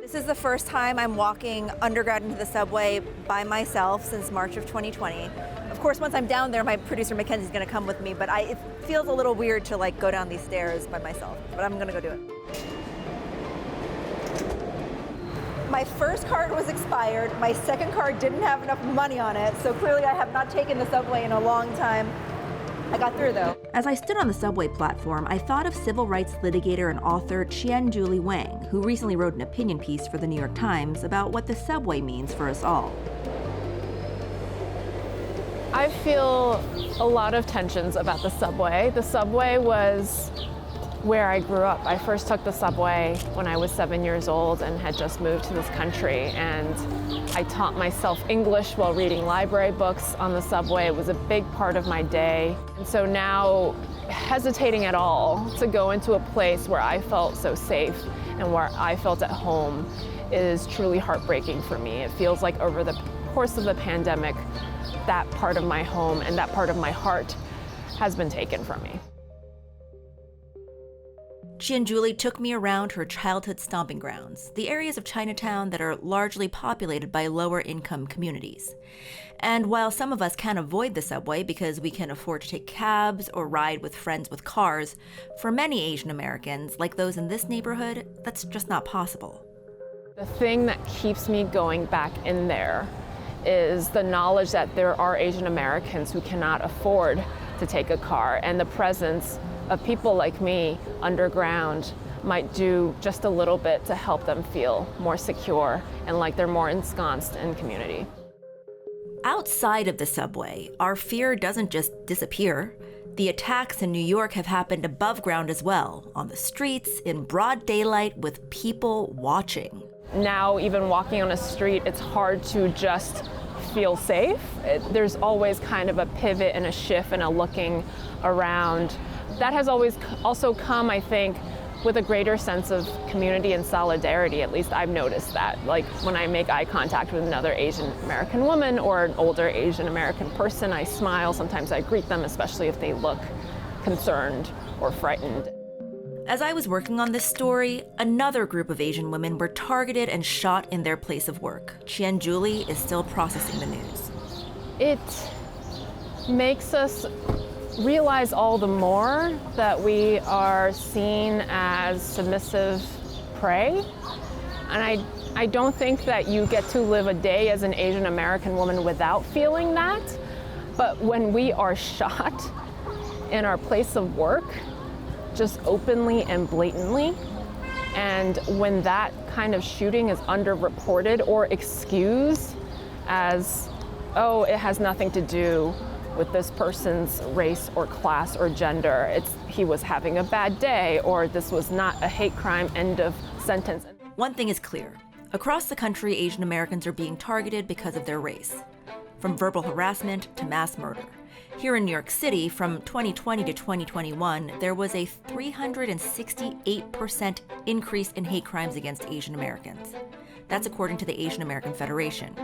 This is the first time I'm walking underground into the subway by myself since March of 2020. Of course, once I'm down there, my producer Mackenzie's gonna come with me, but it feels a little weird to go down these stairs by myself, but I'm gonna go do it. My first card was expired. My second card didn't have enough money on it, so clearly I have not taken the subway in a long time. I got through though. As I stood on the subway platform, I thought of civil rights litigator and author Qian Julie Wang, who recently wrote an opinion piece for the New York Times about what the subway means for us all. I feel a lot of tensions about the subway. The subway was where I grew up. I first took the subway when I was 7 years old and had just moved to this country, and I taught myself English while reading library books on the subway. It was a big part of my day. And so now, hesitating at all to go into a place where I felt so safe and where I felt at home is truly heartbreaking for me. It feels like over the course of the pandemic, that part of my home and that part of my heart has been taken from me. Qian Julie took me around her childhood stomping grounds, the areas of Chinatown that are largely populated by lower-income communities. And while some of us can avoid the subway because we can afford to take cabs or ride with friends with cars, for many Asian Americans, like those in this neighborhood, that's just not possible. The thing that keeps me going back in there is the knowledge that there are Asian Americans who cannot afford to take a car, and the presence of people like me underground might do just a little bit to help them feel more secure and like they're more ensconced in community. Outside of the subway, our fear doesn't just disappear. The attacks in New York have happened above ground as well, on the streets, in broad daylight, with people watching. Now, even walking on a street, it's hard to just feel safe. There's always kind of a pivot and a shift and a looking around. That has always also come, I think, with a greater sense of community and solidarity. At least I've noticed that. Like when I make eye contact with another Asian American woman or an older Asian American person, I smile. Sometimes I greet them, especially if they look concerned or frightened. As I was working on this story, another group of Asian women were targeted and shot in their place of work. Qian Julie is still processing the news. It makes us realize all the more that we are seen as submissive prey. And I don't think that you get to live a day as an Asian American woman without feeling that. But when we are shot in our place of work, just openly and blatantly, and when that kind of shooting is underreported or excused as, oh, it has nothing to do with this person's race or class or gender. He was having a bad day, or this was not a hate crime, end of sentence. One thing is clear. Across the country, Asian Americans are being targeted because of their race, from verbal harassment to mass murder. Here in New York City, from 2020 to 2021, there was a 368% increase in hate crimes against Asian Americans. That's according to the Asian American Federation.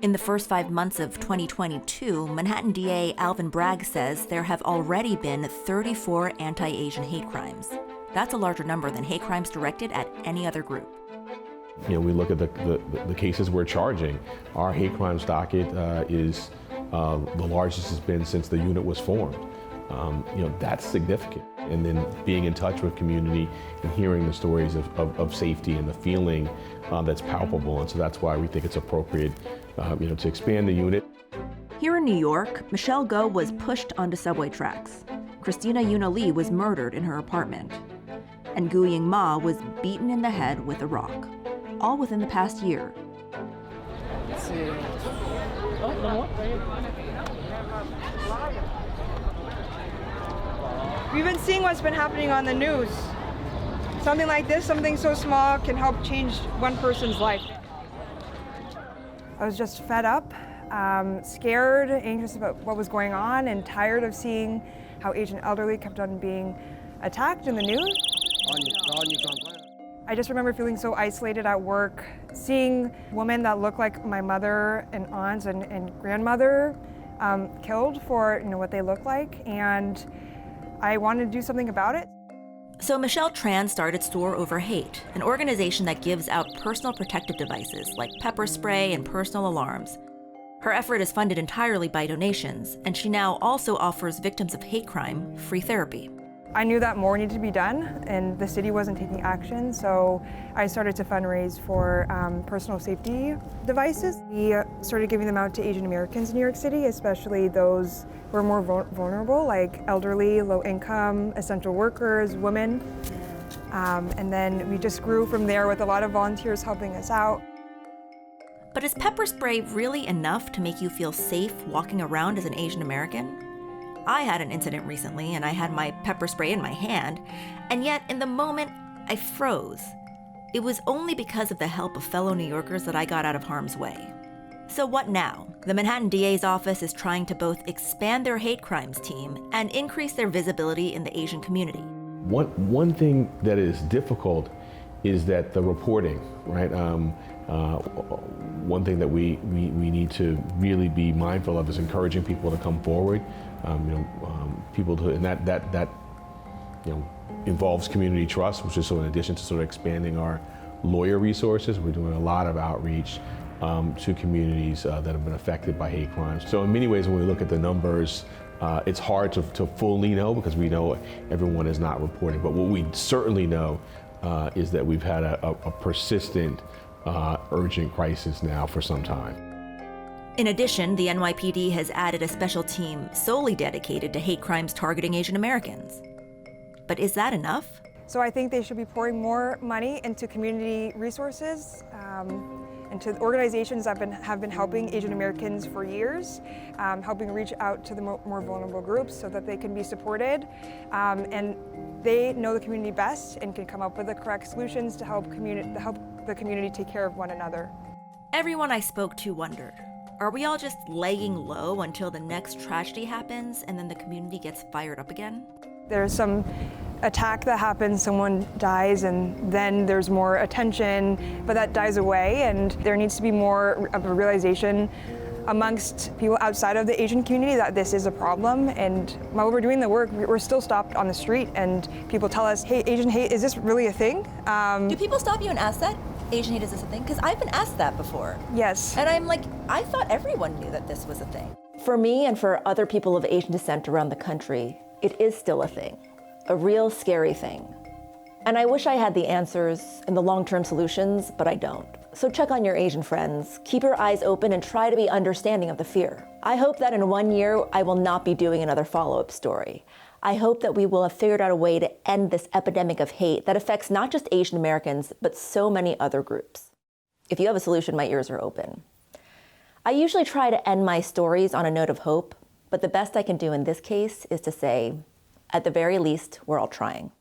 In the first 5 months of 2022, Manhattan DA Alvin Bragg says there have already been 34 anti-Asian hate crimes. That's a larger number than hate crimes directed at any other group. You know, we look at the cases we're charging. Our hate crimes docket is the largest it's been since the unit was formed. You know, that's significant. And then being in touch with community and hearing the stories of safety and the feeling that's palpable. And so that's why we think it's appropriate, you know, to expand the unit. Here in New York, Michelle Go was pushed onto subway tracks. Christina Yuna Lee was murdered in her apartment. And Gu Ying Ma was beaten in the head with a rock, all within the past year. Let's see. We've been seeing what's been happening on the news. Something like this, something so small, can help change one person's life. I was just fed up, scared, anxious about what was going on, and tired of seeing how Asian elderly kept on being attacked in the news. I just remember feeling so isolated at work, seeing women that look like my mother and aunts and grandmother killed for what they look like, and I wanted to do something about it. So Michelle Tran started Soar Over Hate, an organization that gives out personal protective devices like pepper spray and personal alarms. Her effort is funded entirely by donations, and she now also offers victims of hate crime free therapy. I knew that more needed to be done, and the city wasn't taking action, so I started to fundraise for personal safety devices. We started giving them out to Asian Americans in New York City, especially those who are more vulnerable, like elderly, low income, essential workers, women. And then we just grew from there with a lot of volunteers helping us out. But is pepper spray really enough to make you feel safe walking around as an Asian American? I had an incident recently and I had my pepper spray in my hand, and yet in the moment, I froze. It was only because of the help of fellow New Yorkers that I got out of harm's way. So what now? The Manhattan DA's office is trying to both expand their hate crimes team and increase their visibility in the Asian community. One thing that is difficult is that the reporting, right? One thing that we need to really be mindful of is encouraging people to come forward. People to, and that involves community trust, which is so in addition to sort of expanding our lawyer resources, we're doing a lot of outreach to communities that have been affected by hate crimes. So in many ways, when we look at the numbers, it's hard to fully know because we know everyone is not reporting. But what we certainly know is that we've had a persistent, urgent crisis now for some time. In addition, the NYPD has added a special team solely dedicated to hate crimes targeting Asian Americans. But is that enough? So I think they should be pouring more money into community resources, into organizations that have been helping Asian Americans for years, helping reach out to the more vulnerable groups so that they can be supported. And they know the community best and can come up with the correct solutions to help the community take care of one another. Everyone I spoke to wondered, are we all just laying low until the next tragedy happens and then the community gets fired up again? There's some attack that happens, someone dies, and then there's more attention, but that dies away, and there needs to be more of a realization amongst people outside of the Asian community that this is a problem. And while we're doing the work, we're still stopped on the street, and people tell us, hey, Asian hate, is this really a thing? Do people stop you and ask that? Asian hate, is this a thing? Because I've been asked that before. Yes. And I'm like, I thought everyone knew that this was a thing. For me and for other people of Asian descent around the country, it is still a thing, a real scary thing. And I wish I had the answers and the long-term solutions, but I don't. So check on your Asian friends, keep your eyes open, and try to be understanding of the fear. I hope that in 1 year, I will not be doing another follow-up story. I hope that we will have figured out a way to end this epidemic of hate that affects not just Asian Americans, but so many other groups. If you have a solution, my ears are open. I usually try to end my stories on a note of hope, but the best I can do in this case is to say, at the very least, we're all trying.